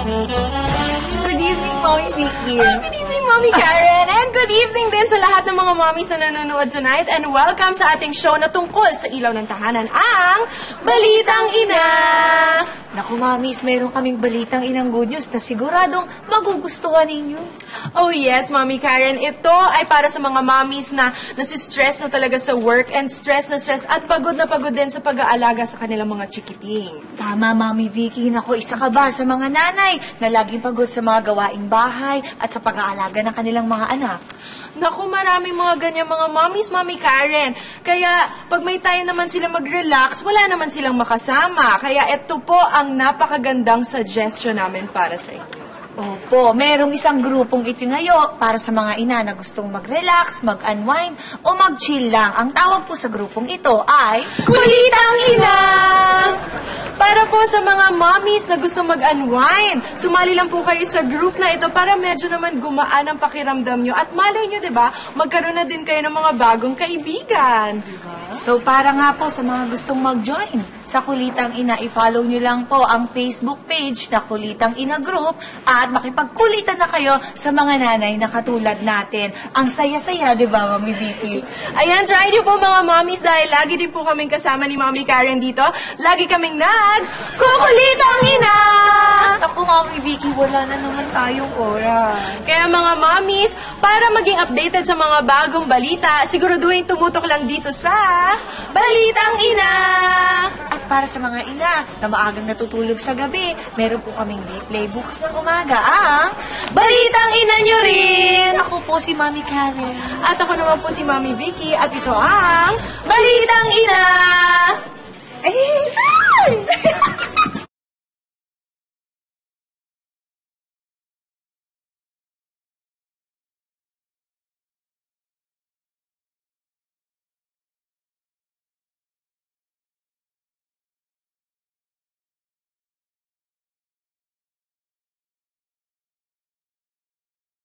Good evening, Mommy Vicky. Good evening, Mommy Karen. And good evening din sa lahat ng mga mommies na nanonood tonight. And welcome sa ating show na tungkol sa ilaw ng tahanan, ang Balitang Ina! Naku, Mommies, meron kaming balitang inang good news na siguradong magugustuhan ninyo. Oh yes, Mommy Karen. Ito ay para sa mga mommies na nasistress na talaga sa work and stress at pagod na pagod din sa pag-aalaga sa kanilang mga chikiting. Tama, Mommy Vicky. Naku, isa ka ba sa mga nanay na laging pagod sa mga gawaing bahay at sa pag-aalaga ng kanilang mga anak? Naku, maraming mga ganyan mga mommies, Mommy Karen. Kaya, pag may time naman sila mag-relax, wala naman silang makasama. Kaya ito po ang napakagandang suggestion namin para sa inyo. Opo, merong isang grupong itinayo para sa mga ina na gustong mag-relax, mag-unwind, o mag-chill lang. Ang tawag po sa grupong ito ay Kulitang Ina! Para po sa mga mommies na gusto mag-unwind, sumali lang po kayo sa group na ito para medyo naman gumaan ang pakiramdam nyo. At malay nyo, diba, magkaroon na din kayo ng mga bagong kaibigan. Diba? So, para nga po sa mga gustong mag-join sa Kulitang Ina, i-follow nyo lang po ang Facebook page na Kulitang Ina Group at makipagkulitan na kayo sa mga nanay na katulad natin. Ang saya-saya, di ba, Mami Vicky? Ayan, try nyo po mga mommies dahil lagi din po kaming kasama ni Mami Karen dito. Lagi kaming Kukulitang Ina! Ako, Mami Vicky, wala na naman tayong oras. Kaya mga mommies, para maging updated sa mga bagong balita, siguraduhin tumutok lang dito sa Balitang Ina! At para sa mga ina na maagang natutulog sa gabi, meron po kaming replay bukas ng umaga ang Balitang Ina nyo rin! Ako po si Mami Karen. At ako naman po si Mami Vicky at ito ang Balitang Ina! Ay!